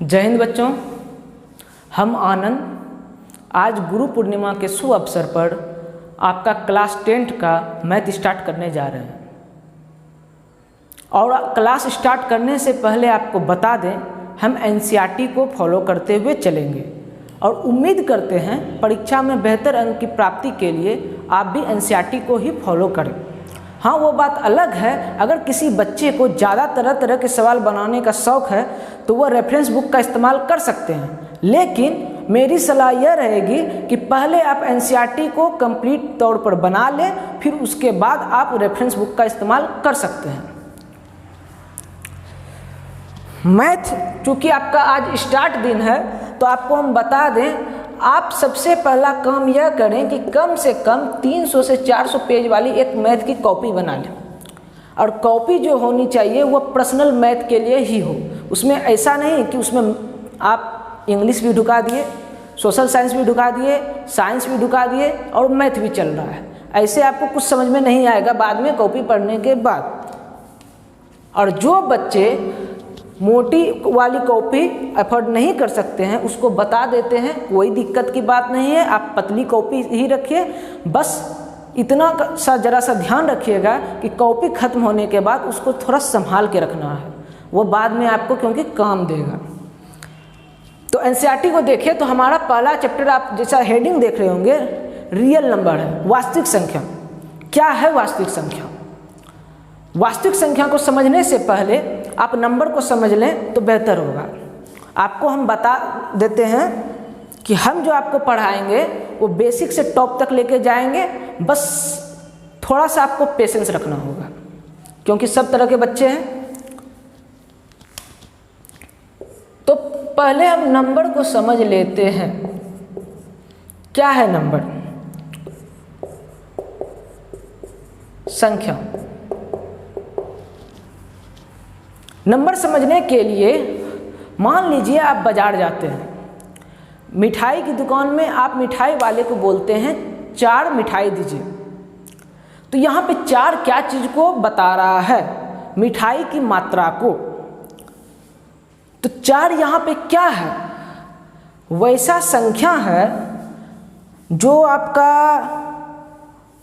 जय हिंद बच्चों, हम आनंद आज गुरु पूर्णिमा के शुभ अवसर पर आपका क्लास 10 का मैथ स्टार्ट करने जा रहे हैं। और क्लास स्टार्ट करने से पहले आपको बता दें, हम एनसीईआरटी को फॉलो करते हुए चलेंगे और उम्मीद करते हैं परीक्षा में बेहतर अंक की प्राप्ति के लिए आप भी एनसीईआरटी को ही फॉलो करें। हाँ, वो बात अलग है, अगर किसी बच्चे को ज़्यादा तरह तरह के सवाल बनाने का शौक़ है तो वह रेफरेंस बुक का इस्तेमाल कर सकते हैं, लेकिन मेरी सलाह यह रहेगी कि पहले आप एनसीईआरटी को कंप्लीट तौर पर बना लें, फिर उसके बाद आप रेफरेंस बुक का इस्तेमाल कर सकते हैं। मैथ चूँकि आपका आज स्टार्ट दिन है तो आपको हम बता दें, आप सबसे पहला काम यह करें कि कम से कम 300 से 400 पेज वाली एक मैथ की कॉपी बना लें। और कॉपी जो होनी चाहिए वह पर्सनल मैथ के लिए ही हो। उसमें ऐसा नहीं कि उसमें आप इंग्लिश भी ढुका दिए, सोशल साइंस भी ढुका दिए, साइंस भी ढुका दिए और मैथ भी चल रहा है। ऐसे आपको कुछ समझ में नहीं आएगा बाद में कॉपी पढ़ने के बाद। और जो बच्चे मोटी वाली कॉपी अफोर्ड नहीं कर सकते हैं उसको बता देते हैं, कोई दिक्कत की बात नहीं है, आप पतली कॉपी ही रखिए। बस इतना सा जरा सा ध्यान रखिएगा कि कॉपी ख़त्म होने के बाद उसको थोड़ा संभाल के रखना है, वो बाद में आपको क्योंकि काम देगा। तो एनसीईआरटी को देखिए तो हमारा पहला चैप्टर आप जैसा हेडिंग देख रहे होंगे रियल नंबर है, वास्तविक संख्या। क्या है वास्तविक संख्या? वास्तविक संख्या को समझने से पहले आप नंबर को समझ लें तो बेहतर होगा। आपको हम बता देते हैं कि हम जो आपको पढ़ाएंगे वो बेसिक से टॉप तक लेके जाएंगे, बस थोड़ा सा आपको पेशेंस रखना होगा क्योंकि सब तरह के बच्चे हैं। तो पहले हम नंबर को समझ लेते हैं। क्या है नंबर? संख्या। नंबर समझने के लिए मान लीजिए आप बाज़ार जाते हैं, मिठाई की दुकान में आप मिठाई वाले को बोलते हैं 4 मिठाई दीजिए। तो यहाँ पे 4 क्या चीज़ को बता रहा है? मिठाई की मात्रा को। तो 4 यहाँ पे क्या है? वैसा संख्या है जो आपका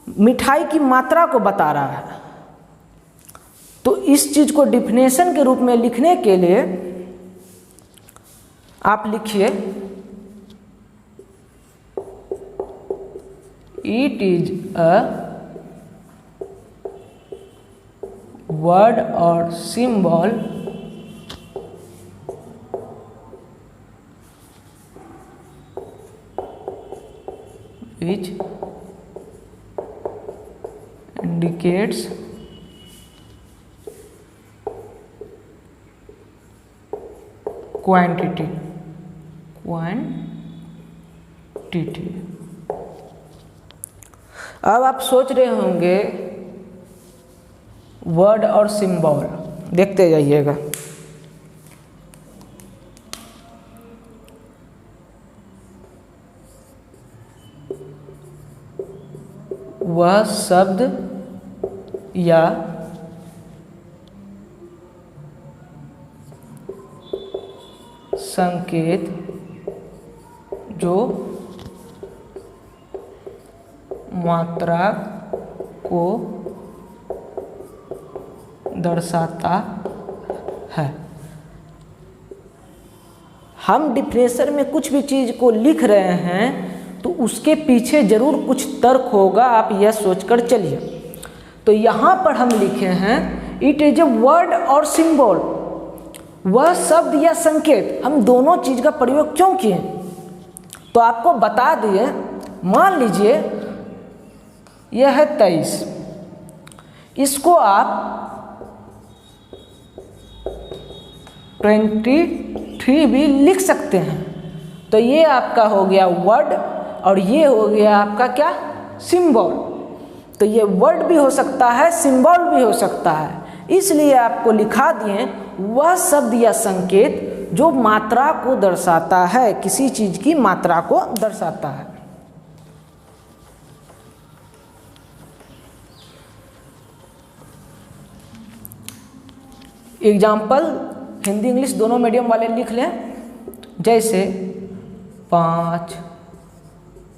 मिठाई की मात्रा को बता रहा है। तो इस चीज़ को डिफिनेशन के रूप में लिखने के लिए आप लिखिए इट इज अ वर्ड और सिंबल which indicates क्वांटिटी। अब आप सोच रहे होंगे वर्ड और सिंबल, देखते जाइएगा। वह शब्द या संकेत जो मात्रा को दर्शाता है। हम डिफिनेशन में कुछ भी चीज़ को लिख रहे हैं तो उसके पीछे ज़रूर कुछ तर्क होगा, आप यह सोचकर चलिए। तो यहाँ पर हम लिखे हैं इट इज ए वर्ड और सिंबल, वह शब्द या संकेत। हम दोनों चीज़ का प्रयोग क्यों किए तो आपको बता दिए। मान लीजिए यह है 23, इसको आप 23 भी लिख सकते हैं। तो ये आपका हो गया वर्ड और ये हो गया आपका क्या? सिंबल। तो ये वर्ड भी हो सकता है, सिंबल भी हो सकता है, इसलिए आपको लिखा दिए वह शब्द या संकेत जो मात्रा को दर्शाता है, किसी चीज़ की मात्रा को दर्शाता है। एग्जाम्पल हिंदी इंग्लिश दोनों मीडियम वाले लिख लें। जैसे 5,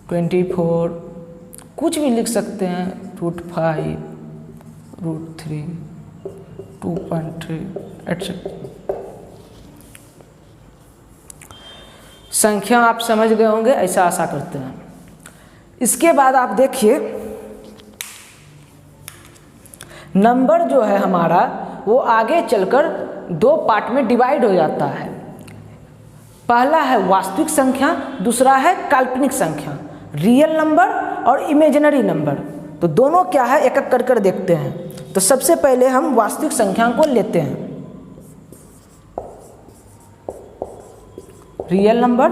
24, कुछ भी लिख सकते हैं, √5, √3, 2.3 एटसेट्रा। संख्या आप समझ गए होंगे, ऐसा आशा करते हैं। इसके बाद आप देखिए नंबर जो है हमारा वो आगे चलकर 2 पार्ट में डिवाइड हो जाता है। पहला है वास्तविक संख्या, दूसरा है काल्पनिक संख्या, रियल नंबर और इमेजिनरी नंबर। तो दोनों क्या है एक एक कर देखते हैं। तो सबसे पहले हम वास्तविक संख्या को लेते हैं। रियल नंबर,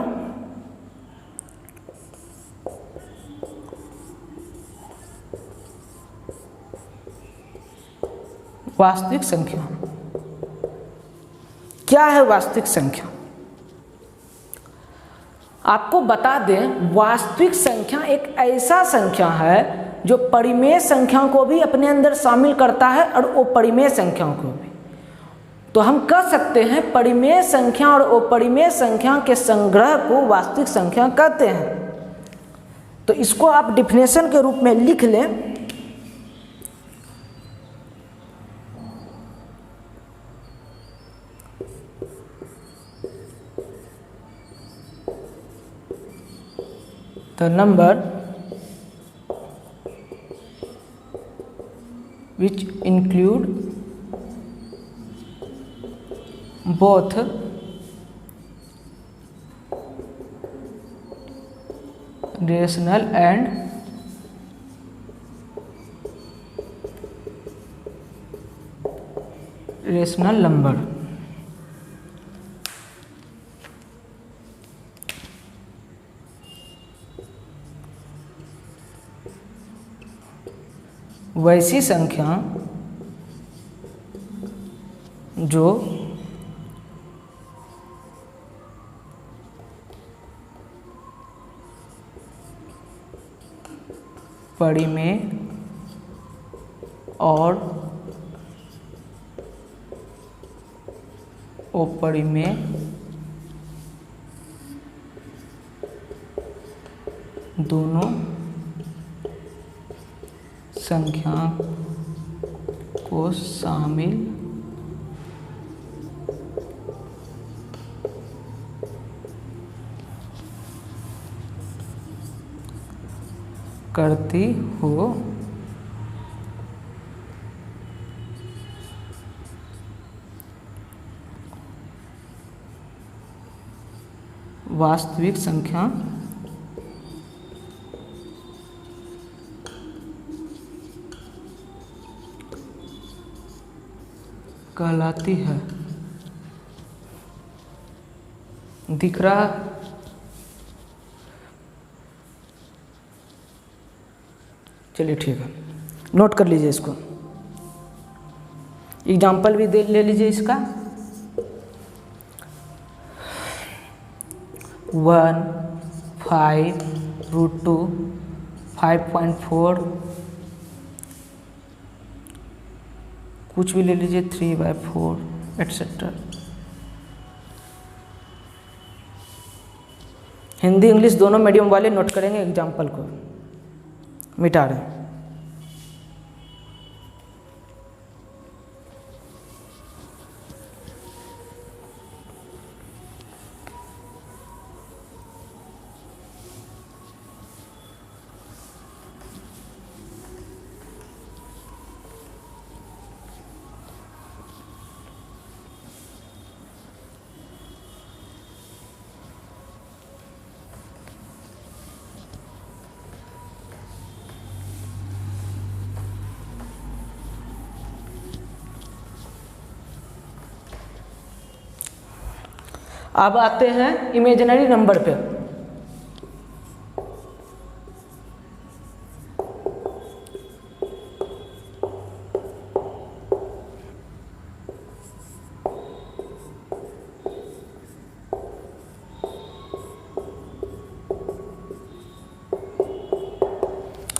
वास्तविक संख्या। क्या है वास्तविक संख्या? आपको बता दें, वास्तविक संख्या एक ऐसा संख्या है जो परिमेय संख्याओं को भी अपने अंदर शामिल करता है और अपरिमेय संख्याओं को भी। तो हम कह सकते हैं परिमेय संख्या और अपरिमेय संख्या के संग्रह को वास्तविक संख्या कहते हैं। तो इसको आप डिफिनेशन के रूप में लिख लें। The number which include both rational and irrational number। वैसी संख्या जो परिमेय और अपरिमेय दोनों संख्या को शामिल करती हो। वास्तविक संख्या कहलाती है। दिख रहा? चलिए ठीक है, नोट कर लीजिए इसको। एग्जाम्पल भी ले लीजिए इसका। 1, 5, √2, 5.4, कुछ भी ले लीजिए, 3/4 एटसेट्रा। हिंदी इंग्लिश दोनों मीडियम वाले नोट करेंगे, एग्जाम्पल को मिटा रहे हैं। अब आते हैं इमेजिनरी नंबर पे।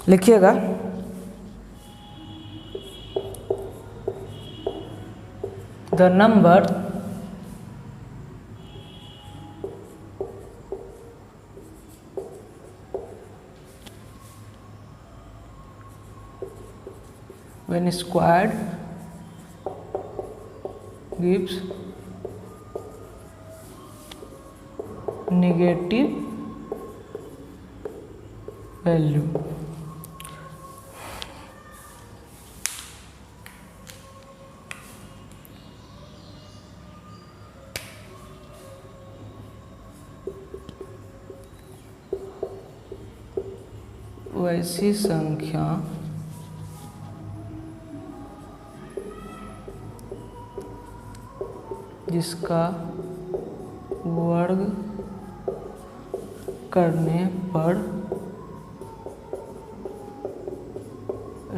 लिखिएगा, the number when squared gives negative value. वैसी संख्या जिसका वर्ग करने पर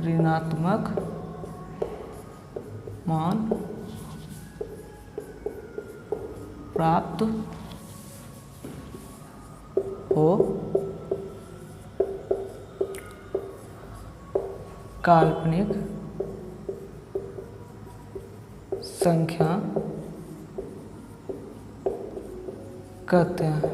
ऋणात्मक मान प्राप्त हो, काल्पनिक संख्या कहते हैं।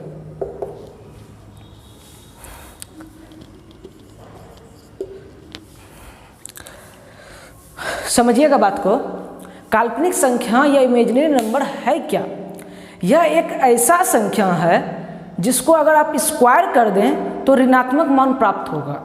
समझिएगा बात को, काल्पनिक संख्या या इमेजिनरी नंबर है क्या? यह एक ऐसा संख्या है जिसको अगर आप स्क्वायर कर दें तो ऋणात्मक मान प्राप्त होगा।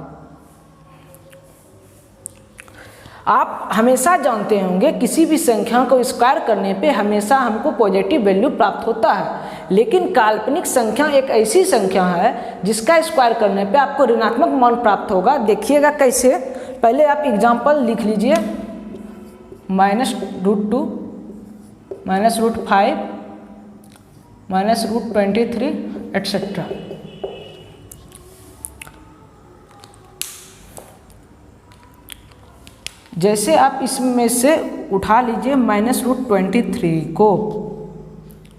आप हमेशा जानते होंगे किसी भी संख्या को स्क्वायर करने पे हमेशा हमको पॉजिटिव वैल्यू प्राप्त होता है, लेकिन काल्पनिक संख्या एक ऐसी संख्या है जिसका स्क्वायर करने पे आपको ऋणात्मक मान प्राप्त होगा। देखिएगा कैसे, पहले आप एग्जाम्पल लिख लीजिए, -√2, -√5, -√23 एट्सेट्रा। जैसे आप इसमें से उठा लीजिए -√23 को,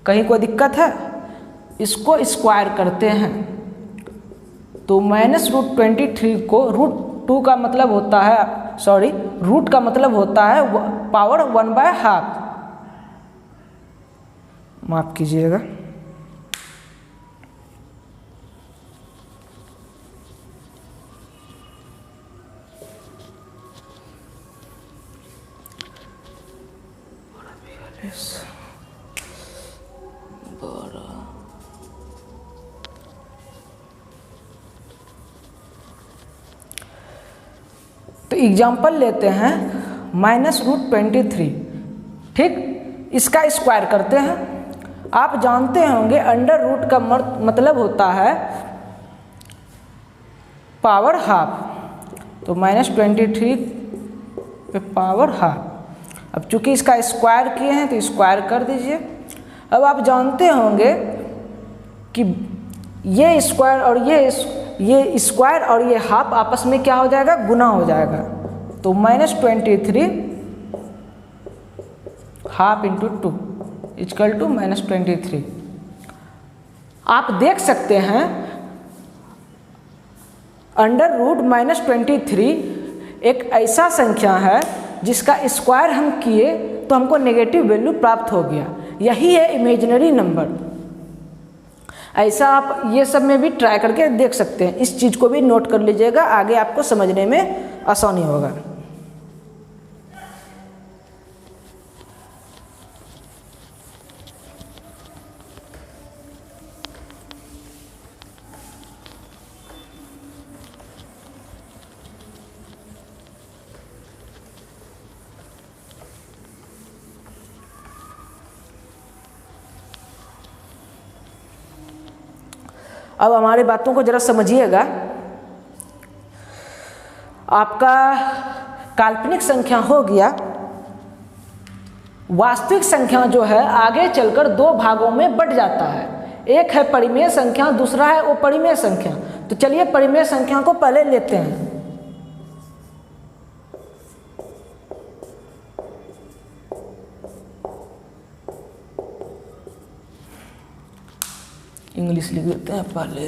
कहीं कोई दिक्कत है? इसको स्क्वायर करते हैं तो -√23 को √2 का मतलब होता है, रूट का मतलब होता है पावर 1/2, माफ कीजिएगा। तो एग्जाम्पल लेते हैं -√23, ठीक, इसका स्क्वायर करते हैं। आप जानते होंगे अंडर रूट का मतलब होता है पावर हाफ, तो -23 पे पावर हाफ। अब चूंकि इसका स्क्वायर किए हैं तो स्क्वायर कर दीजिए। अब आप जानते होंगे कि ये स्क्वायर और ये स्क्वायर और ये हाफ आपस में क्या हो जाएगा? गुना हो जाएगा। तो -23 हाफ इंटू 2 इक्वल टू -23। आप देख सकते हैं अंडर रूट -23 एक ऐसा संख्या है जिसका स्क्वायर हम किए तो हमको नेगेटिव वैल्यू प्राप्त हो गया। यही है इमेजिनरी नंबर। ऐसा आप ये सब में भी ट्राई करके देख सकते हैं। इस चीज़ को भी नोट कर लीजिएगा, आगे आपको समझने में आसानी होगा। अब हमारी बातों को जरा समझिएगा। आपका काल्पनिक संख्या हो गया, वास्तविक संख्या जो है आगे चलकर दो भागों में बट जाता है। एक है परिमेय संख्या, दूसरा है अपरिमेय संख्या। तो चलिए परिमेय संख्या को पहले लेते हैं। इंग्लिश लिख देते हैं पहले।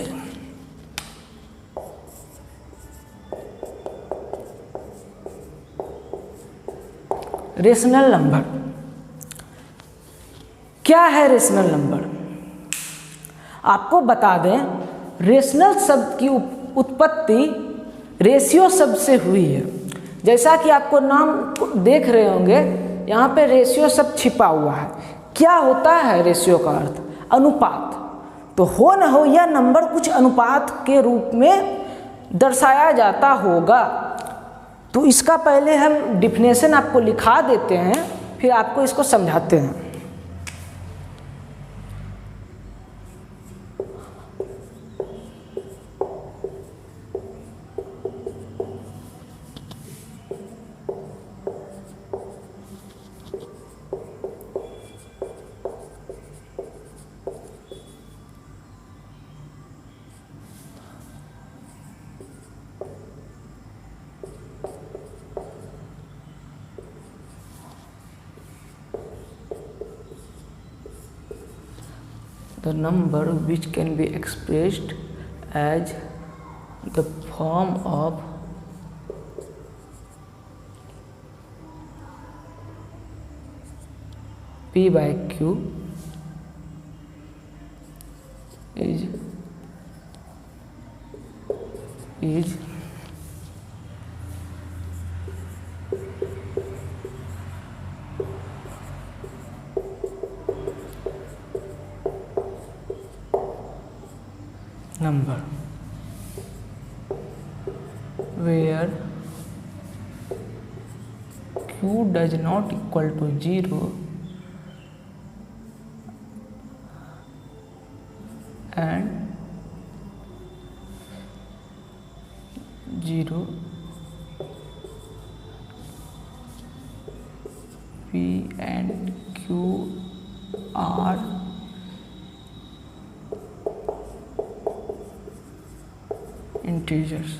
रेशनल नंबर क्या है? रेशनल नंबर आपको बता दें, रेशनल शब्द की उत्पत्ति रेशियो शब्द से हुई है। जैसा कि आपको नाम देख रहे होंगे, यहाँ पे रेशियो सब छिपा हुआ है। क्या होता है रेशियो का अर्थ? अनुपात। तो हो न हो यह नंबर कुछ अनुपात के रूप में दर्शाया जाता होगा। तो इसका पहले हम डिफिनेशन आपको लिखा देते हैं, फिर आपको इसको समझाते हैं। The number which can be expressed as the form of P by Q is number where Q does not equal to 0 and 0 P and Q are integers.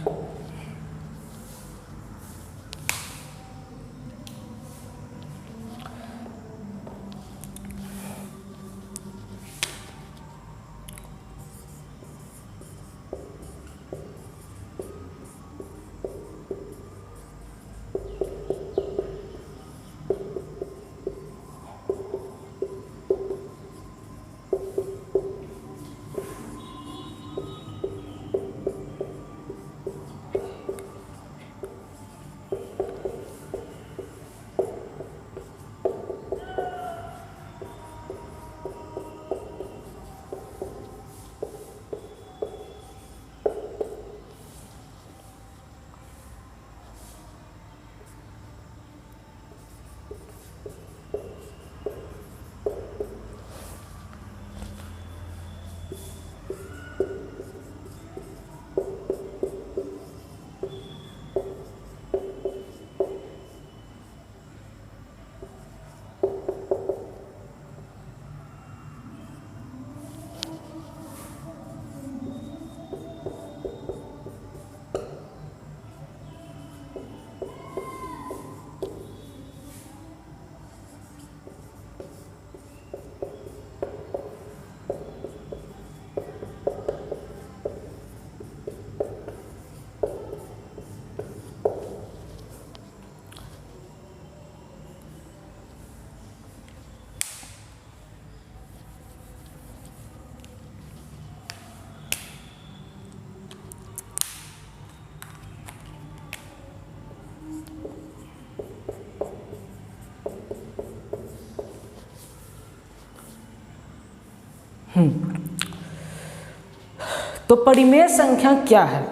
तो परिमेय संख्या क्या है?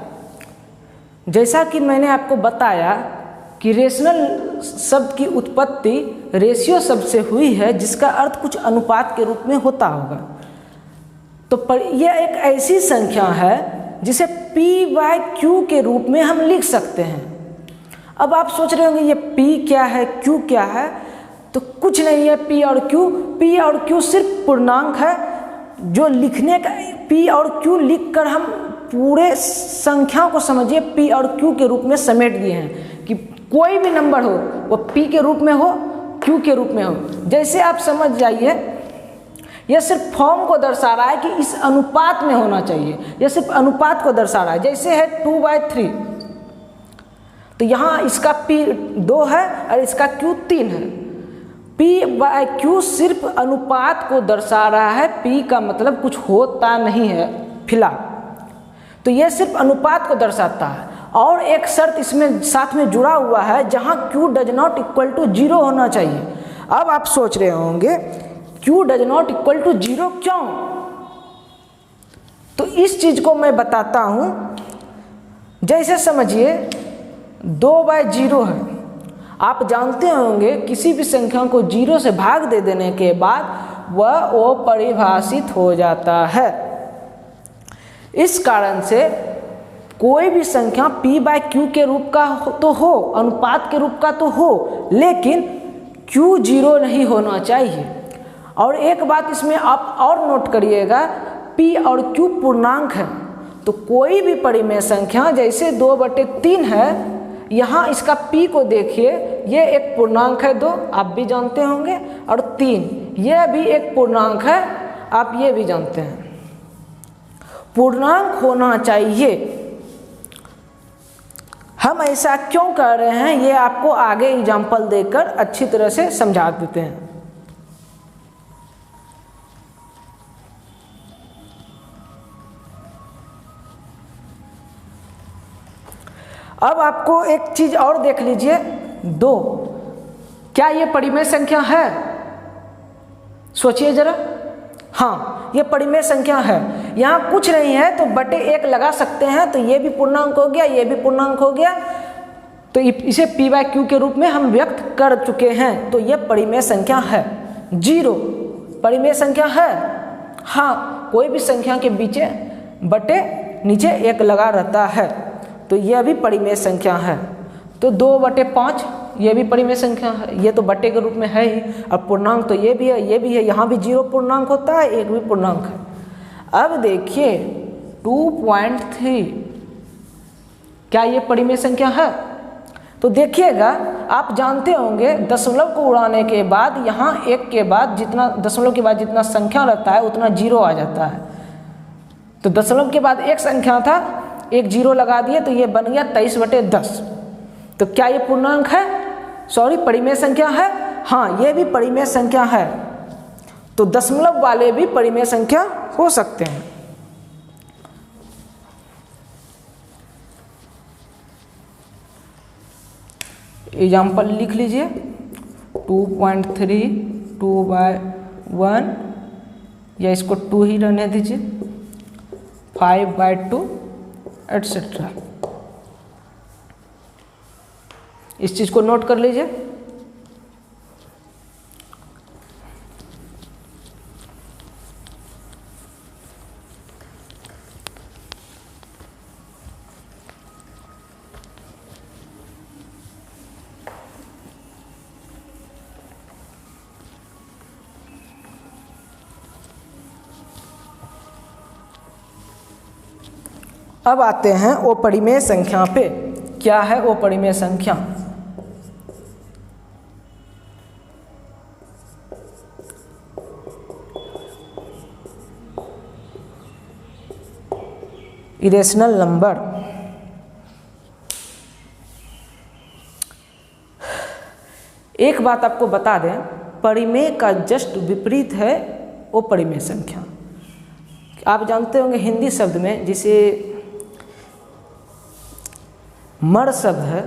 जैसा कि मैंने आपको बताया कि रेशनल शब्द की उत्पत्ति रेशियो शब्द से हुई है, जिसका अर्थ कुछ अनुपात के रूप में होता होगा। तो यह एक ऐसी संख्या है जिसे P बाय Q के रूप में हम लिख सकते हैं। अब आप सोच रहे होंगे ये P क्या है, Q क्या है? तो कुछ नहीं है P और Q। P और Q सिर्फ पूर्णांक है जो लिखने का P और Q लिखकर हम पूरे संख्या को समझिए P और Q के रूप में समेट दिए हैं कि कोई भी नंबर हो वो P के रूप में हो, Q के रूप में हो। जैसे आप समझ जाइए, यह सिर्फ फॉर्म को दर्शा रहा है कि इस अनुपात में होना चाहिए। यह सिर्फ अनुपात को दर्शा रहा है। जैसे है 2/3, तो यहाँ इसका P 2 है और इसका Q 3 है। P बाय Q सिर्फ अनुपात को दर्शा रहा है। P का मतलब कुछ होता नहीं है फिलहाल, तो यह सिर्फ अनुपात को दर्शाता है। और एक शर्त इसमें साथ में जुड़ा हुआ है, जहां q does not equal to 0 होना चाहिए। अब आप सोच रहे होंगे q does not equal to 0 क्यों? तो इस चीज को मैं बताता हूं। जैसे समझिए 2/0 है, आप जानते होंगे किसी भी संख्या को 0 से भाग दे देने के बाद वह अपरिभाषित हो जाता है। इस कारण से कोई भी संख्या p/q के रूप का तो हो, अनुपात के रूप का तो हो, लेकिन q 0 नहीं होना चाहिए। और एक बात इसमें आप और नोट करिएगा, p और q पूर्णांक है, तो कोई भी परिमेय संख्या जैसे 2/3 है, यहाँ इसका p को देखिए, ये एक पूर्णांक है 2, आप भी जानते होंगे, और 3 ये भी एक पूर्णांक है, आप ये भी जानते हैं। पूर्णांक होना चाहिए। हम ऐसा क्यों कर रहे हैं ये आपको आगे एग्जाम्पल देकर अच्छी तरह से समझा देते हैं। अब आपको एक चीज और देख लीजिए, 2 क्या ये परिमेय संख्या है? सोचिए जरा। हाँ, ये परिमेय संख्या है। यहाँ कुछ नहीं है तो बटे 1 लगा सकते हैं, तो ये भी पूर्णांक हो गया, ये भी पूर्णांक हो गया, तो इसे p/q के रूप में हम व्यक्त कर चुके हैं। तो ये परिमेय संख्या है। 0 परिमेय संख्या है। हाँ, कोई भी संख्या के बीच बटे नीचे 1 लगा रहता है, तो यह भी परिमेय संख्या है। तो 2/5 ये भी परिमेय संख्या है, ये तो बटे के रूप में है ही, और पूर्णांक तो ये भी है, ये भी है, यहाँ भी 0 पूर्णांक होता है, 1 भी पूर्णांक है। अब देखिए 2.3 क्या ये परिमेय संख्या है? तो देखिएगा, आप जानते होंगे दशमलव को उड़ाने के बाद यहाँ 1 के बाद जितना दशमलव के बाद जितना संख्या रहता है उतना 0 आ जाता है। तो दशमलव के बाद एक संख्या था, एक 0 लगा दिए, तो ये बन गया 23/10। तो क्या ये पूर्णांक है? सॉरी, परिमेय संख्या है। हाँ, ये भी परिमेय संख्या है। तो दशमलव वाले भी परिमेय संख्या हो सकते हैं। एग्जाम्पल लिख लीजिए, 2.3 2/1, या इसको 2 ही रहने दीजिए, 5/2 एटसेट्रा। इस चीज को नोट कर लीजिए। अब आते हैं अपरिमेय संख्या पे। क्या है अपरिमेय संख्या? Irrational number. एक बात आपको बता दें, परिमेय का जस्ट विपरीत है अपरिमेय संख्या। आप जानते होंगे हिंदी शब्द में जिसे मर शब्द है,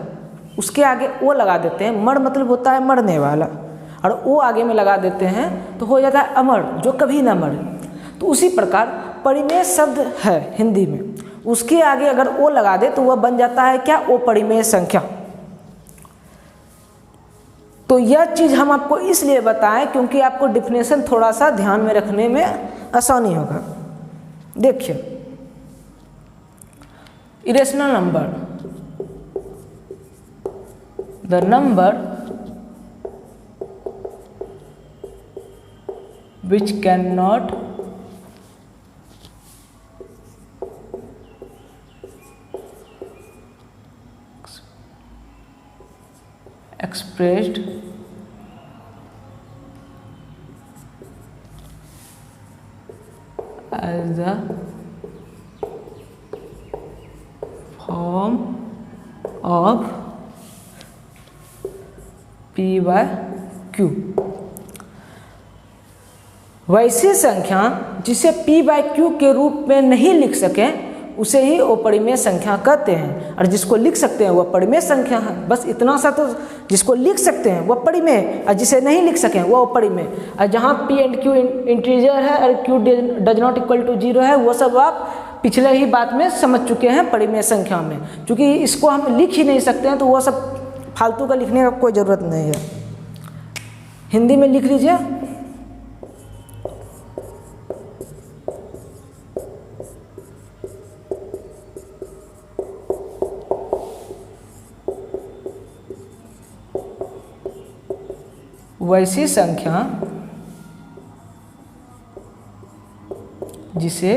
उसके आगे ओ लगा देते हैं। मर मतलब होता है मरने वाला, और ओ आगे में लगा देते हैं तो हो जाता है अमर, जो कभी ना मरे। तो उसी प्रकार परिमेय शब्द है हिंदी में, उसके आगे अगर ओ लगा दे तो वह बन जाता है क्या? अपरिमेय संख्या। तो यह चीज़ हम आपको इसलिए बताएं क्योंकि आपको डिफिनेशन थोड़ा सा ध्यान में रखने में आसानी होगा। देखिए, irrational number, the number which cannot expressed as the form of p/q। वैसी संख्या जिसे p/q के रूप में नहीं लिख सकें उसे ही अपरिमेय संख्या कहते हैं। और जिसको लिख सकते हैं वह परिमेय संख्या है। बस इतना सा तो, जिसको लिख सकते हैं वह परिमेय और जिसे नहीं लिख सकें वह अपरिमेय। और जहाँ पी एंड क्यू इंटीजर है और q does not equal to 0 है, वो सब आप पिछले ही बात में समझ चुके हैं परिमेय संख्या में। क्योंकि इसको हम लिख ही नहीं सकते हैं तो वह सब फालतू का लिखने का कोई ज़रूरत नहीं है। हिंदी में लिख लीजिए। वैसी संख्या जिसे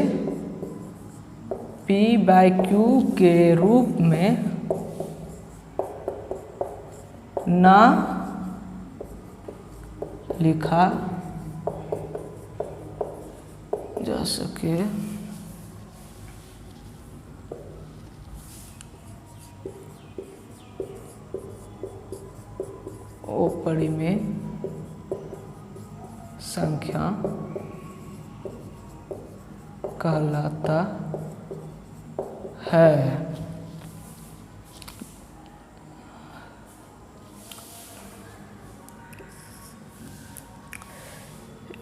p/q के रूप में ना लिखा जा सके वो परिमेय संख्या कहलाता है।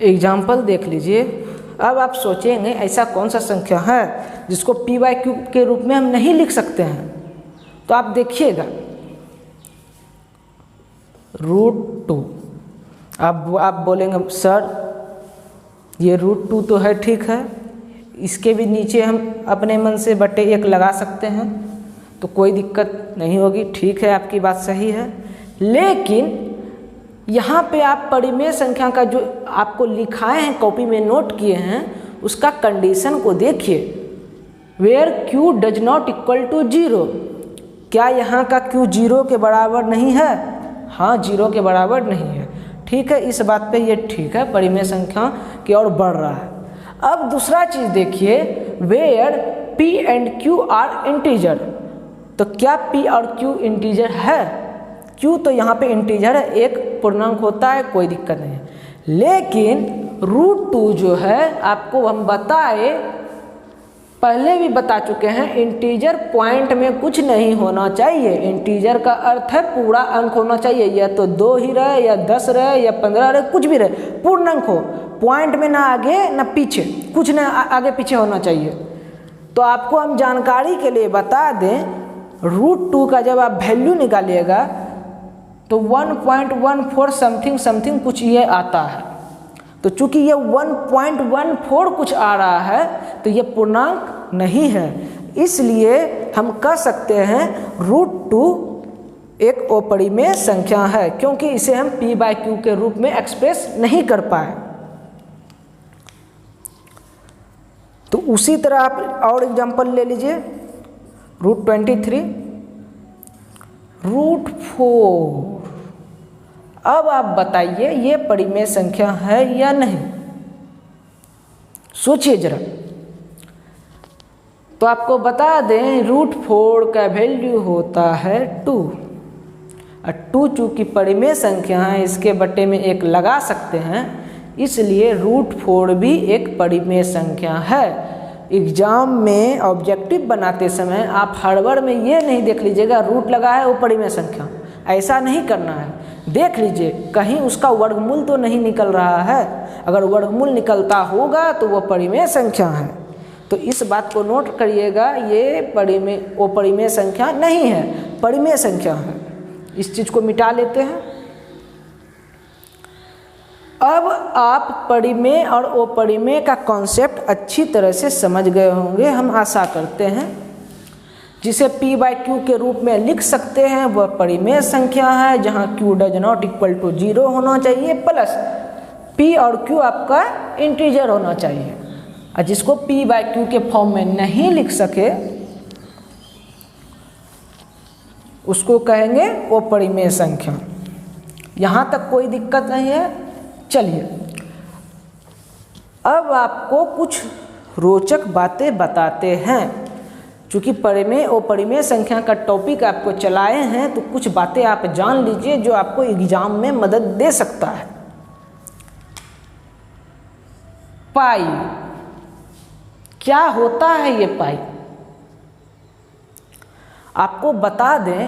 एग्जाम्पल देख लीजिए। अब आप सोचेंगे ऐसा कौन सा संख्या है जिसको p/q के रूप में हम नहीं लिख सकते हैं। तो आप देखिएगा √2। आप बोलेंगे सर ये √2 तो है, ठीक है, इसके भी नीचे हम अपने मन से /1 लगा सकते हैं तो कोई दिक्कत नहीं होगी। ठीक है, आपकी बात सही है। लेकिन यहाँ पे आप परिमेय संख्या का जो आपको लिखाए हैं, कॉपी में नोट किए हैं, उसका कंडीशन को देखिए। Where q does not equal to 0। क्या यहाँ का q 0 के बराबर नहीं है? हाँ, 0 के बराबर नहीं है। ठीक है, इस बात पे ये ठीक है, परिमेय संख्या की ओर बढ़ रहा है। अब दूसरा चीज़ देखिए, where p and q are integer. तो क्या p और q इंटीजर है? q तो यहाँ पे इंटीजर है, एक पूर्णांक होता है, कोई दिक्कत नहीं है। लेकिन √2 जो है, आपको हम बताए, पहले भी बता चुके हैं, इंटीजर पॉइंट में कुछ नहीं होना चाहिए। इंटीजर का अर्थ है पूरा अंक होना चाहिए, या तो 2 ही रहे, या 10 रहे, या 15 रहे, कुछ भी रहे, पूर्ण अंक हो। पॉइंट में ना आगे ना पीछे, कुछ ना आगे पीछे होना चाहिए। तो आपको हम जानकारी के लिए बता दें, √2 का जब आप वैल्यू निकालिएगा तो 1.14 समथिंग समथिंग कुछ ये आता है। तो चूंकि ये 1.14 कुछ आ रहा है तो ये पूर्णांक नहीं है, इसलिए हम कह सकते हैं √2 एक अपरिमेय संख्या है, क्योंकि इसे हम p/q के रूप में एक्सप्रेस नहीं कर पाए। तो उसी तरह आप और एग्जांपल ले लीजिए, √23, √4। अब आप बताइए ये परिमेय संख्या है या नहीं, सोचिए जरा। तो आपको बता दें √4 का वैल्यू होता है 2। और 2 चूँकि परिमेय संख्या है, इसके बट्टे में 1 लगा सकते हैं, इसलिए √4 भी एक परिमेय संख्या है। एग्जाम में ऑब्जेक्टिव बनाते समय आप हड़बड़ में ये नहीं देख लीजिएगा रूट लगा है वो परिमेय संख्या, ऐसा नहीं करना है। देख लीजिए कहीं उसका वर्गमूल तो नहीं निकल रहा है, अगर वर्गमूल निकलता होगा तो वो परिमेय संख्या है। तो इस बात को नोट करिएगा, ये परिमेय संख्या नहीं है, परिमेय संख्या है। इस चीज़ को मिटा लेते हैं। अब आप परिमेय और अपरिमेय का कॉन्सेप्ट अच्छी तरह से समझ गए होंगे, हम आशा करते हैं। जिसे p/q के रूप में लिख सकते हैं वह परिमेय संख्या है, जहां q does not equal to 0 होना चाहिए, प्लस p और q आपका इंटीजर होना चाहिए। और जिसको p/q के फॉर्म में नहीं लिख सके उसको कहेंगे अपरिमेय संख्या। यहाँ तक कोई दिक्कत नहीं है। चलिए अब आपको कुछ रोचक बातें बताते हैं। चूँकि परिमेय और परिमेय संख्या का टॉपिक आपको चलाए हैं तो कुछ बातें आप जान लीजिए जो आपको एग्जाम में मदद दे सकता है। पाई क्या होता है? ये पाई आपको बता दें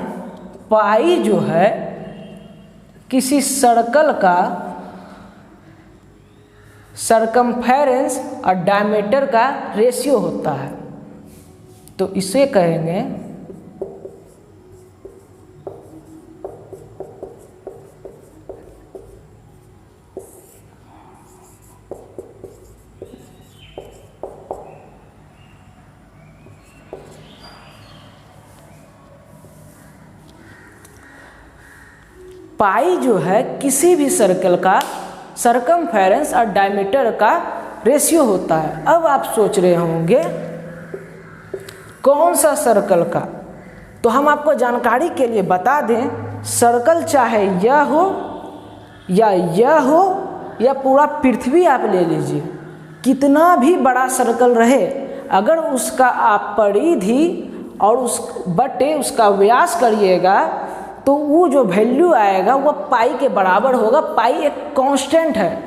पाई जो है किसी सर्कल का सरकमफेरेंस और डायमीटर का रेशियो होता है। तो इसे कहेंगे पाई जो है किसी भी सर्कल का सरकमफेरेंस और डायमीटर का रेशियो होता है। अब आप सोच रहे होंगे कौन सा सर्कल का, तो हम आपको जानकारी के लिए बता दें सर्कल चाहे यह हो या पूरा पृथ्वी आप ले लीजिए, कितना भी बड़ा सर्कल रहे, अगर उसका आप परिधि और उसका व्यास करिएगा तो वो जो वैल्यू आएगा वो पाई के बराबर होगा। पाई एक कांस्टेंट है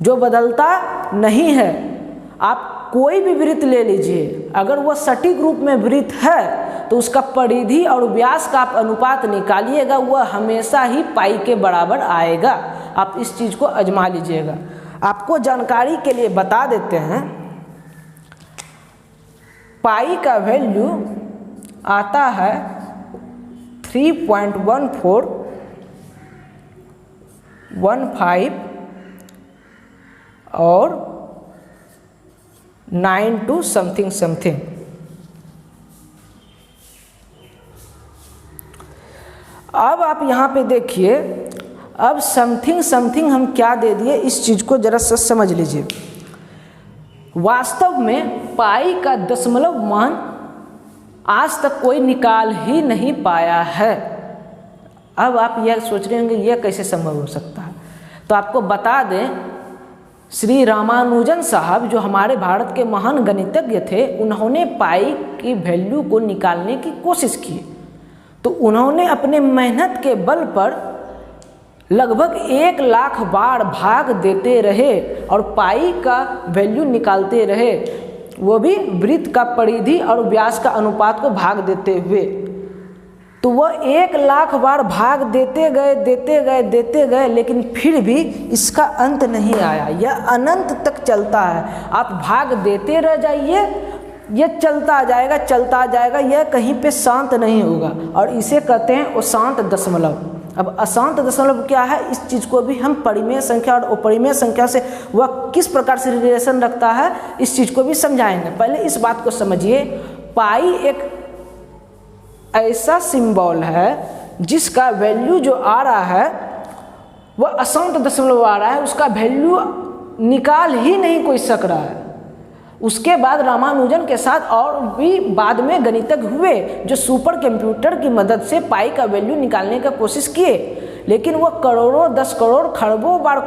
जो बदलता नहीं है। आप कोई भी वृत्त ले लीजिए, अगर वह सटीक रूप में वृत्त है तो उसका परिधि और व्यास का आप अनुपात निकालिएगा, वह हमेशा ही पाई के बराबर आएगा। आप इस चीज़ को आजमा लीजिएगा। आपको जानकारी के लिए बता देते हैं पाई का वैल्यू आता है 3.1415 और 92 समथिंग। अब आप यहाँ पे देखिए, अब समथिंग हम क्या दे दिए, इस चीज़ को जरा सा समझ लीजिए। वास्तव में पाई का दशमलव मान आज तक कोई निकाल ही नहीं पाया है। अब आप यह सोच रहे होंगे यह कैसे संभव हो सकता है, तो आपको बता दें श्री रामानुजन साहब जो हमारे भारत के महान गणितज्ञ थे, उन्होंने पाई की वैल्यू को निकालने की कोशिश की। तो उन्होंने अपने मेहनत के बल पर लगभग 1 लाख बार भाग देते रहे और पाई का वैल्यू निकालते रहे, वो भी वृत्त का परिधि और व्यास का अनुपात को भाग देते हुए। तो वह 1 लाख बार भाग देते गए, लेकिन फिर भी इसका अंत नहीं आया। यह अनंत तक चलता है। आप भाग देते रह जाइए, यह चलता जाएगा, यह कहीं पे शांत नहीं होगा, और इसे कहते हैं अशांत दशमलव। अब अशांत दशमलव क्या है, इस चीज़ को भी हम परिमेय संख्या और अपरिमेय संख्या से वह किस प्रकार से रिलेशन रखता है, इस चीज़ को भी समझाएंगे। पहले इस बात को समझिए, पाई एक ऐसा सिंबल है जिसका वैल्यू जो आ रहा है वह अशांत दशमलव आ रहा है, उसका वैल्यू निकाल ही नहीं कोई सक रहा है। उसके बाद रामानुजन के साथ और भी बाद में गणितज्ञ हुए जो सुपर कंप्यूटर की मदद से पाई का वैल्यू निकालने का कोशिश किए, लेकिन वो करोड़ों 10 करोड़ खरबों बार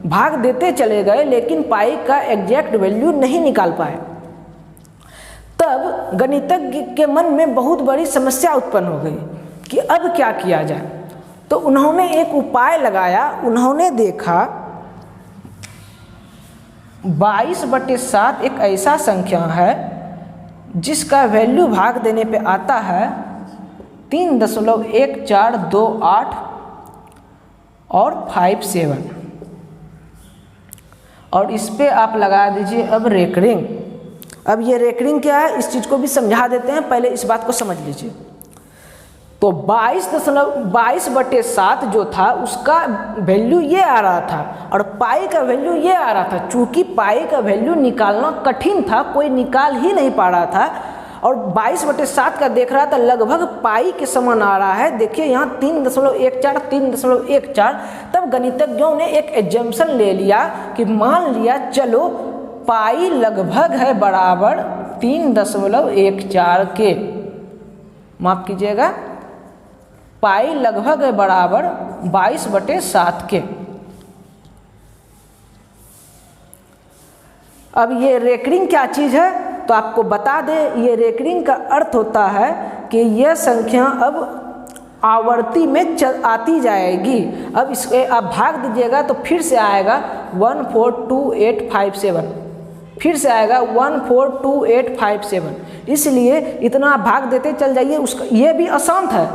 भाग देते चले गए, लेकिन पाई का एग्जैक्ट वैल्यू नहीं निकाल पाए। तब गणितज्ञ के मन में बहुत बड़ी समस्या उत्पन्न हो गई कि अब क्या किया जाए। तो उन्होंने एक उपाय लगाया। उन्होंने देखा 22/7 एक ऐसा संख्या है जिसका वैल्यू भाग देने पे आता है 3.1428 और 57, और इस पे आप लगा दीजिए अब रेकरिंग। अब ये रेकरिंग क्या है, इस चीज़ को भी समझा देते हैं, पहले इस बात को समझ लीजिए। तो 22/7 जो था उसका वैल्यू ये आ रहा था और पाई का वैल्यू ये आ रहा था। चूंकि पाई का वैल्यू निकालना कठिन था, कोई निकाल ही नहीं पा रहा था, और 22/7 का देख रहा था लगभग पाई के समान आ रहा है। देखिए यहाँ 3.14 तब गणितज्ञों ने एक एजम्पशन ले लिया कि मान लिया चलो पाई लगभग है बराबर 3.14 के, माफ कीजिएगा, पाई लगभग है बराबर 22/7 के। अब ये रेकरिंग क्या चीज़ है, तो आपको बता दें, ये रेकरिंग का अर्थ होता है कि यह संख्या अब आवर्ती में आती जाएगी। अब इसके आप भाग दीजिएगा तो फिर से आएगा 142857। फिर से आएगा 142857, इसलिए इतना आप भाग देते चल जाइए। उसका ये भी अशांत है,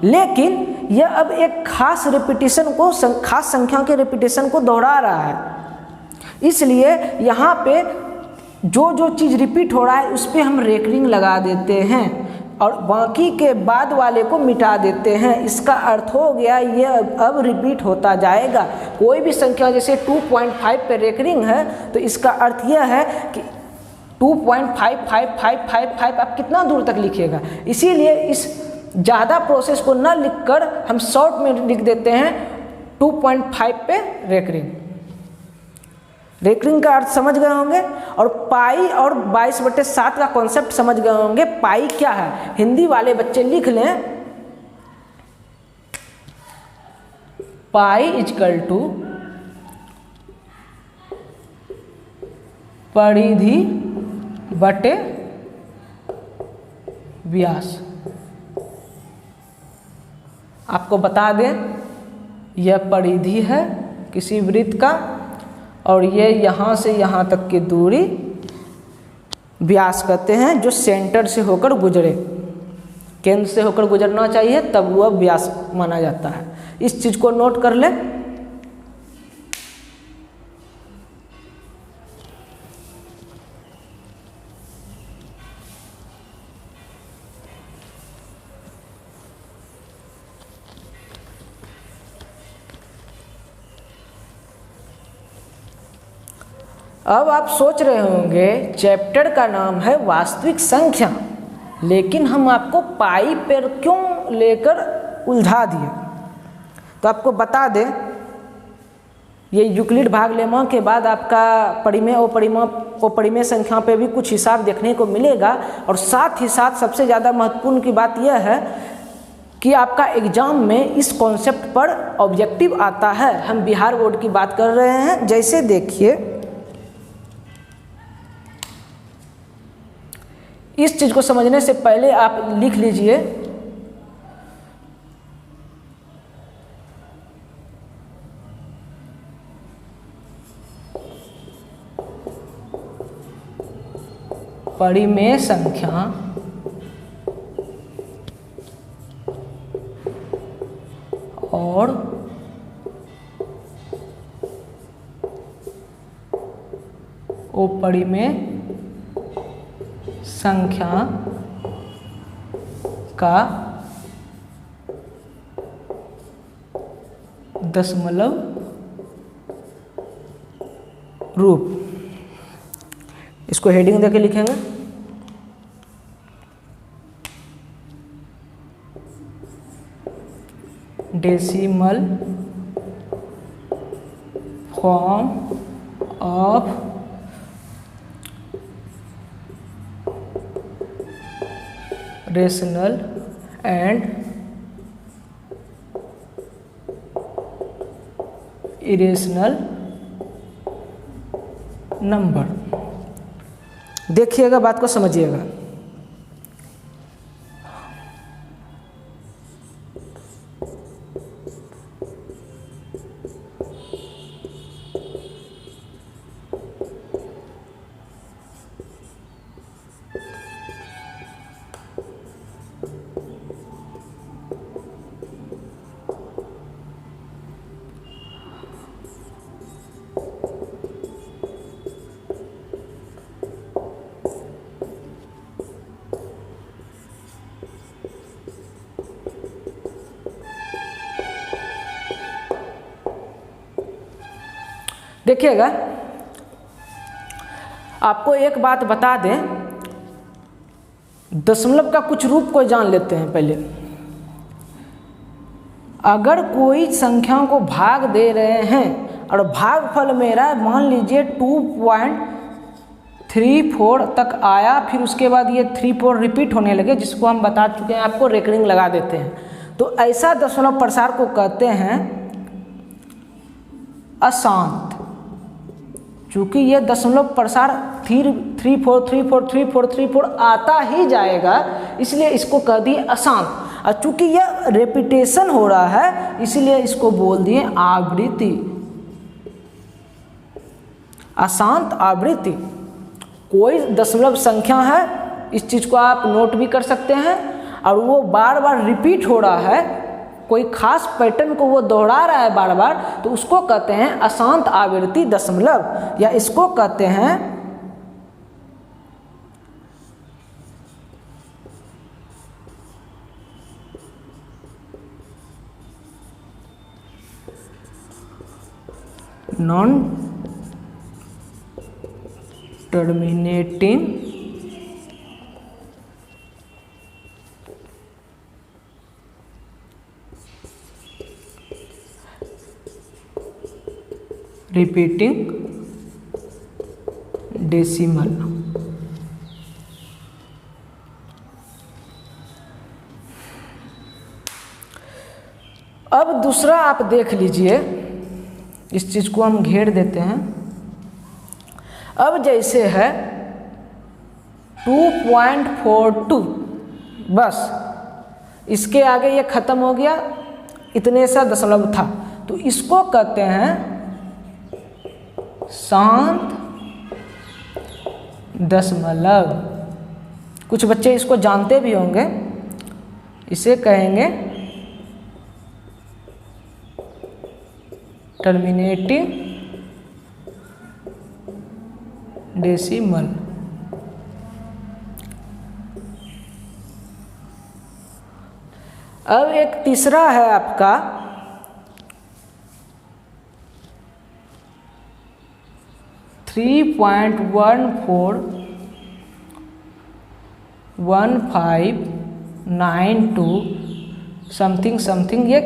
लेकिन यह अब एक खास रिपीटेशन को, खास संख्या के रिपीटेशन को दोहरा रहा है, इसलिए यहाँ पे जो जो चीज़ रिपीट हो रहा है उस पर हम रेकरिंग लगा देते हैं और बाकी के बाद वाले को मिटा देते हैं। इसका अर्थ हो गया ये अब रिपीट होता जाएगा। कोई भी संख्या जैसे 2.5 पे रेकरिंग है तो इसका अर्थ यह है कि 2.55555 आप कितना दूर तक लिखिएगा। इसीलिए इस ज़्यादा प्रोसेस को न लिखकर हम शॉर्ट में लिख देते हैं 2.5 पे रेकरिंग। रेकरिंग का अर्थ समझ गए होंगे और पाई और 22/7 का कॉन्सेप्ट समझ गए होंगे। पाई क्या है, हिंदी वाले बच्चे लिख लें, पाई इक्वल टू परिधि बटे व्यास। आपको बता दें यह परिधि है किसी वृत्त का और ये यहाँ से यहाँ तक की दूरी व्यास कहते हैं, जो सेंटर से होकर गुजरे, केंद्र से होकर गुजरना चाहिए तब वह व्यास माना जाता है। इस चीज़ को नोट कर लें। अब आप सोच रहे होंगे चैप्टर का नाम है वास्तविक संख्या, लेकिन हम आपको पाई पर क्यों लेकर उलझा दिए। तो आपको बता दें ये यूक्लिड भाग लेमा के बाद आपका परिमेय अपरिमेय संख्या पे भी कुछ हिसाब देखने को मिलेगा। और साथ ही साथ सबसे ज़्यादा महत्वपूर्ण की बात यह है कि आपका एग्जाम में इस कॉन्सेप्ट पर ऑब्जेक्टिव आता है। हम बिहार बोर्ड की बात कर रहे हैं। जैसे देखिए इस चीज़ को समझने से पहले आप लिख लीजिए परिमेय संख्या और अपरिमेय संख्या का दशमलव रूप। इसको हेडिंग देके लिखेंगे decimal form of rational and irrational number. देखिएगा, बात को समझिएगा। देखिएगा, आपको एक बात बता दें, दशमलव का कुछ रूप को जान लेते हैं पहले। अगर कोई संख्याओं को भाग दे रहे हैं और भागफल मेरा मान लीजिए 2.34 तक आया, फिर उसके बाद ये 34 रिपीट होने लगे, जिसको हम बता चुके हैं आपको, रेकरिंग लगा देते हैं। तो ऐसा दशमलव प्रसार को कहते हैं अशांत। चूँकि ये दशमलव प्रसार 34 आता ही जाएगा, इसलिए इसको कह दिए अशांत। और चूँकि यह रेपिटेशन हो रहा है इसलिए इसको बोल दिए आवृत्ति, अशांत आवृत्ति। कोई दशमलव संख्या है, इस चीज़ को आप नोट भी कर सकते हैं, और वो बार बार रिपीट हो रहा है, कोई खास पैटर्न को वो दोहरा रहा है बार बार, तो उसको कहते हैं अशांत आवृत्ति दशमलव, या इसको कहते हैं नॉन टर्मिनेटिंग रिपीटिंग डेसिमल। अब दूसरा आप देख लीजिए, इस चीज़ को हम घेर देते हैं। अब जैसे है 2.42, बस इसके आगे ये ख़त्म हो गया, इतने सा दशमलव था, तो इसको कहते हैं शांत दशमलव। कुछ बच्चे इसको जानते भी होंगे, इसे कहेंगे टर्मिनेटिंग डेसिमल। अब एक तीसरा है आपका 3.141592 समथिंग समथिंग। ये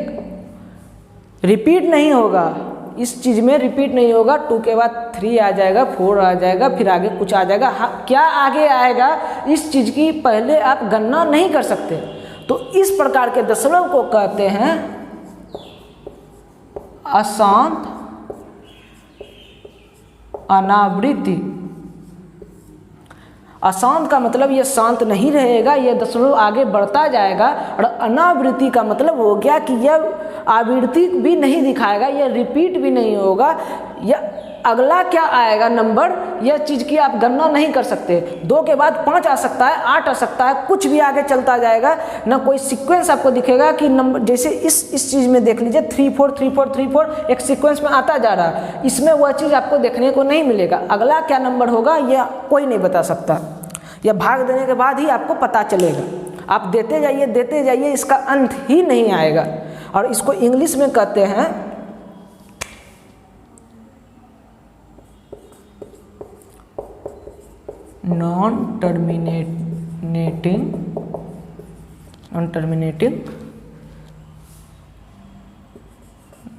रिपीट नहीं होगा, इस चीज़ में रिपीट नहीं होगा। 2 के बाद 3 आ जाएगा, 4 आ जाएगा, फिर आगे कुछ आ जाएगा। हाँ, क्या आगे आएगा इस चीज़ की पहले आप गणना नहीं कर सकते। तो इस प्रकार के दशमलव को कहते हैं अशांत अनावृत्ति। अशांत का मतलब ये शांत नहीं रहेगा, ये दशमलव आगे बढ़ता जाएगा। और अनावृत्ति का मतलब हो गया कि यह आवृत्ति भी नहीं दिखाएगा, यह रिपीट भी नहीं होगा, यह अगला क्या आएगा नंबर, यह चीज़ की आप गणना नहीं कर सकते। 2 के बाद 5 आ सकता है, 8 आ सकता है, कुछ भी आगे चलता जाएगा, ना कोई सीक्वेंस आपको दिखेगा कि नंबर। जैसे इस चीज़ में देख लीजिए 3 4 3 4 3 4 एक सीक्वेंस में आता जा रहा है, इसमें वह चीज़ आपको देखने को नहीं मिलेगा। अगला क्या नंबर होगा यह कोई नहीं बता सकता, यह भाग देने के बाद ही आपको पता चलेगा। आप देते जाइए, इसका अंत ही नहीं आएगा। और इसको इंग्लिश में कहते हैं non terminating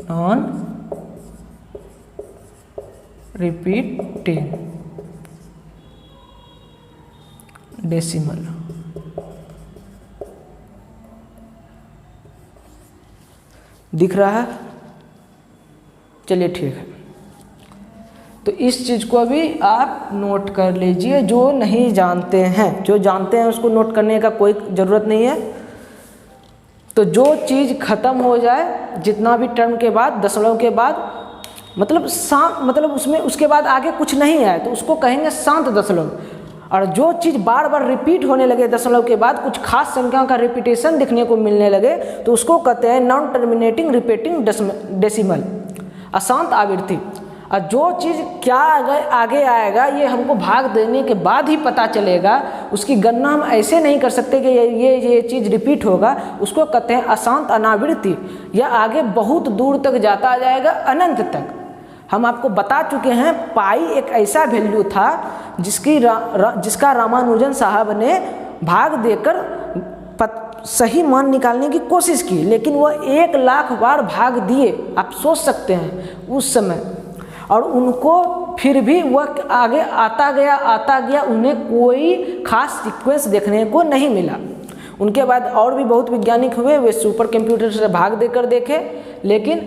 non repeating decimal. दिख रहा है? चलिए ठीक है। तो इस चीज़ को भी आप नोट कर लीजिए, जो नहीं जानते हैं। जो जानते हैं उसको नोट करने का कोई ज़रूरत नहीं है। तो जो चीज़ ख़त्म हो जाए, जितना भी टर्म के बाद, दशमलव के बाद, मतलब उसमें उसके बाद आगे कुछ नहीं है, तो उसको कहेंगे शांत दशमलव। और जो चीज़ बार बार रिपीट होने लगे दशमलव के बाद, कुछ खास संख्याओं का रिपीटेशन दिखने को मिलने लगे, तो उसको कहते हैं नॉन टर्मिनेटिंग रिपीटिंग डेसिमल, अशांत आवृत्ति। और जो चीज़ क्या आगे आएगा ये हमको भाग देने के बाद ही पता चलेगा, उसकी गणना हम ऐसे नहीं कर सकते कि ये चीज़ रिपीट होगा। उसको कहते हैं अशांत अनावृत्ति। यह आगे बहुत दूर तक जाता जाएगा, अनंत तक। हम आपको बता चुके हैं पाई एक ऐसा वैल्यू था जिसका रामानुजन साहब ने भाग देकर सही मान निकालने की कोशिश की, लेकिन वह 1 लाख बार भाग दिए, आप सोच सकते हैं उस समय। और उनको फिर भी वह आगे आता गया, उन्हें कोई खास सीक्वेंस देखने को नहीं मिला। उनके बाद और भी बहुत वैज्ञानिक हुए, वे सुपर कंप्यूटर से भाग देकर देखे, लेकिन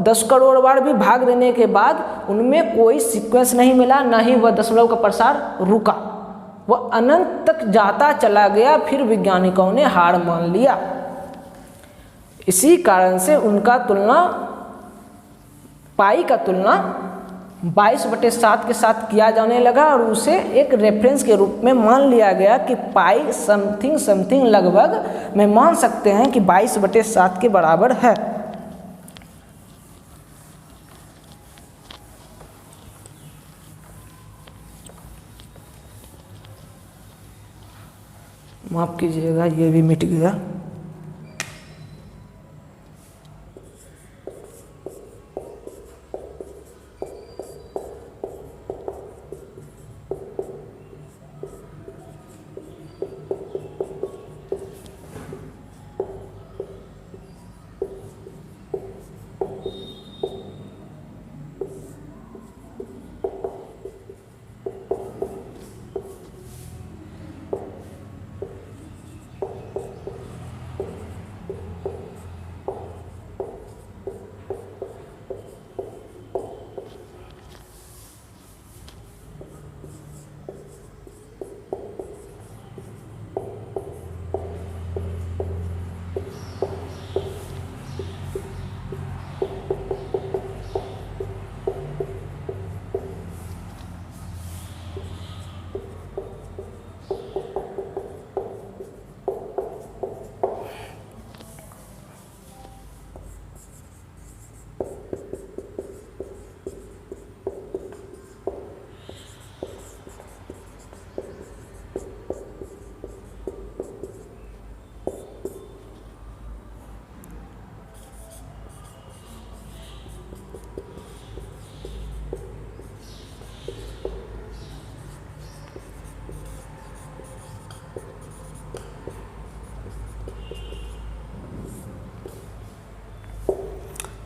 10 करोड़ बार भी भाग देने के बाद उनमें कोई सीक्वेंस नहीं मिला, ना ही वह दशमलव का प्रसार रुका, वह अनंत तक जाता चला गया। फिर वैज्ञानिकों ने हार मान लिया। इसी कारण से उनका तुलना, पाई का तुलना 22/7 के साथ किया जाने लगा और उसे एक रेफरेंस के रूप में मान लिया गया कि पाई समथिंग समथिंग लगभग में मान सकते हैं कि 22/7 के बराबर है। माफ कीजिएगा, ये भी मिट गया।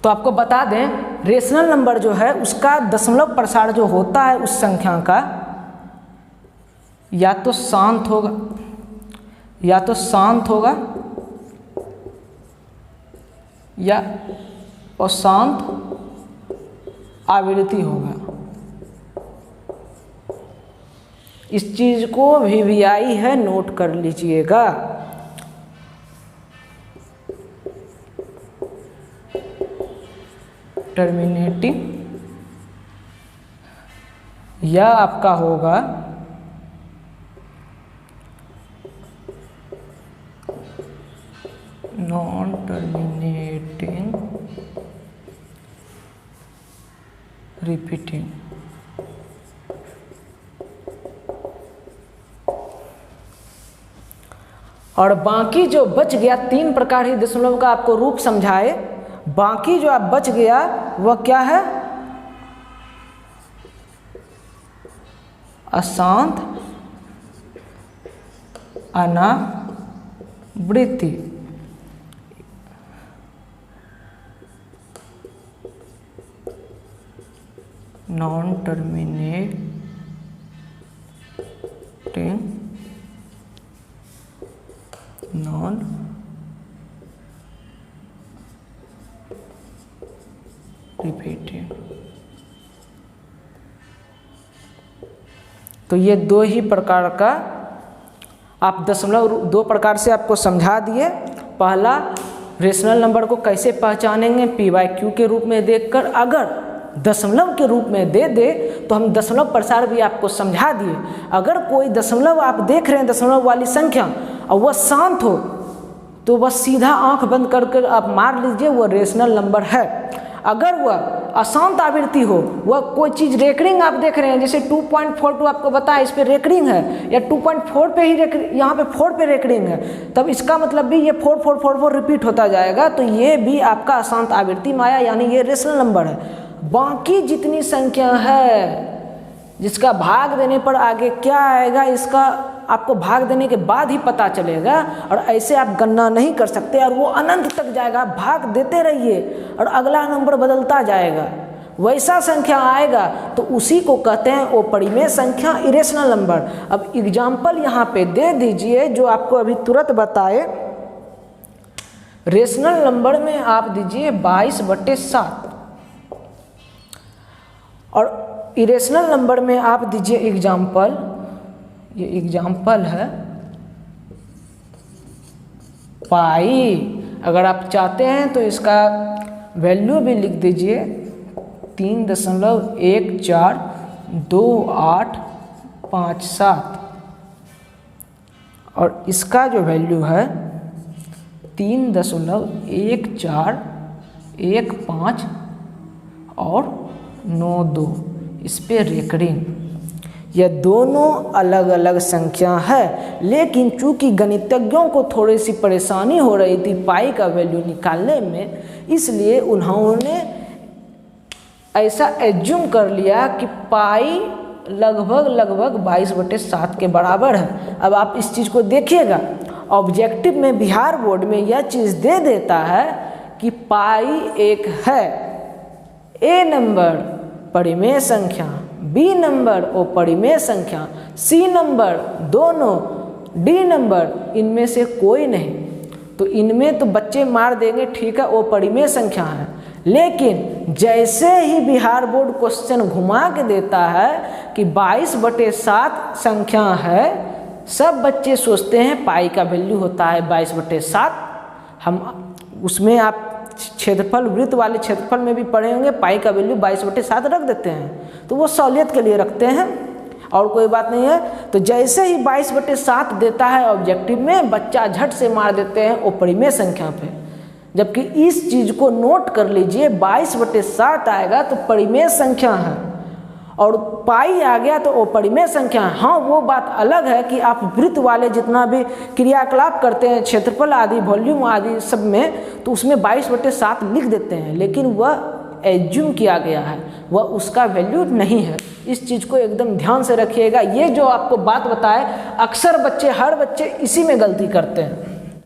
तो आपको बता दें, रेशनल नंबर जो है उसका दशमलव प्रसार जो होता है उस संख्या का या तो शांत होगा या अशांत आवृत्ति होगा। इस चीज को VVI है, नोट कर लीजिएगा। टर्मिनेटिंग या आपका होगा नॉन टर्मिनेटिंग रिपीटिंग। और बाकी जो बच गया 3 प्रकार ही दशमलव का आपको रूप समझाए, बाकी जो आप बच गया वह क्या है? अशांत अनावृत्ति। Non terminating non repeating. तो ये 2 ही प्रकार का आप दशमलव 2 प्रकार से आपको समझा दिए। पहला, रेशनल नंबर को कैसे पहचानेंगे, PYQ के रूप में देखकर। अगर दशमलव के रूप में दे दे तो हम दशमलव प्रसार भी आपको समझा दिए। अगर कोई दशमलव आप देख रहे हैं, दशमलव वाली संख्या, और वह शांत हो तो बस सीधा आंख बंद करके आप मार लीजिए वह रेशनल नंबर है। अगर वह अशांत आवृत्ति हो, वह कोई चीज़ रेकरिंग आप देख रहे हैं, जैसे 2.42 आपको बताया इस पे रेकरिंग है, या 2.4 पे ही यहाँ पे 4 पे रेकरिंग है, तब इसका मतलब भी ये 4 रिपीट होता जाएगा। तो ये भी आपका अशांत आवृत्ति में आया, यानी ये रेशनल नंबर है। बाकी जितनी संख्या है जिसका भाग देने पर आगे क्या आएगा, इसका आपको भाग देने के बाद ही पता चलेगा, और ऐसे आप गणना नहीं कर सकते, और वो अनंत तक जाएगा। आप भाग देते रहिए और अगला नंबर बदलता जाएगा, वैसा संख्या आएगा तो उसी को कहते हैं अपरिमेय संख्या, इरेशनल नंबर। अब एग्जाम्पल यहाँ पे दे दीजिए जो आपको अभी तुरंत बताए। रेशनल नंबर में आप दीजिए 22/7 और इरेशनल नंबर में आप दीजिए एग्जाम्पल, ये एग्जाम्पल है पाई। अगर आप चाहते हैं तो इसका वैल्यू भी लिख दीजिए 3.142857 और इसका जो वैल्यू है 3.1415 और 92, इस पे रेकरिंग। यह दोनों अलग अलग संख्या है, लेकिन चूंकि गणितज्ञों को थोड़ी सी परेशानी हो रही थी पाई का वैल्यू निकालने में, इसलिए उन्होंने ऐसा एज्यूम कर लिया कि पाई लगभग 22/7 के बराबर है। अब आप इस चीज़ को देखिएगा, ऑब्जेक्टिव में बिहार बोर्ड में यह चीज़ दे देता है कि पाई एक है, ए नंबर परिमेय संख्या, बी नंबर अपरिमेय संख्या, सी नंबर दोनों, डी नंबर इनमें से कोई नहीं। तो इनमें तो बच्चे मार देंगे, ठीक है वो परिमेय संख्या है, लेकिन जैसे ही बिहार बोर्ड क्वेश्चन घुमा के देता है कि 22/7 संख्या है, सब बच्चे सोचते हैं पाई का वैल्यू होता है 22/7। हम उसमें आप क्षेत्रफल वृत्त वाले क्षेत्रफल में भी पढ़े होंगे, पाई का वैल्यू 22/7 रख देते हैं, तो वो सहूलियत के लिए रखते हैं और कोई बात नहीं है। तो जैसे ही 22/7 देता है ऑब्जेक्टिव में, बच्चा झट से मार देते हैं अपरिमेय संख्या पे। जबकि इस चीज़ को नोट कर लीजिए, 22/7 आएगा तो परिमेय संख्या है और पाई आ गया तो अपरिमेय संख्या है। हाँ, वो बात अलग है कि आप वृत्त वाले जितना भी क्रियाकलाप करते हैं, क्षेत्रफल आदि, वॉल्यूम आदि सब में, तो उसमें 22/7 लिख देते हैं, लेकिन वह एज्यूम किया गया है, वह उसका वैल्यू नहीं है। इस चीज़ को एकदम ध्यान से रखिएगा। ये जो आपको बात बताए, अक्सर बच्चे, हर बच्चे इसी में गलती करते हैं।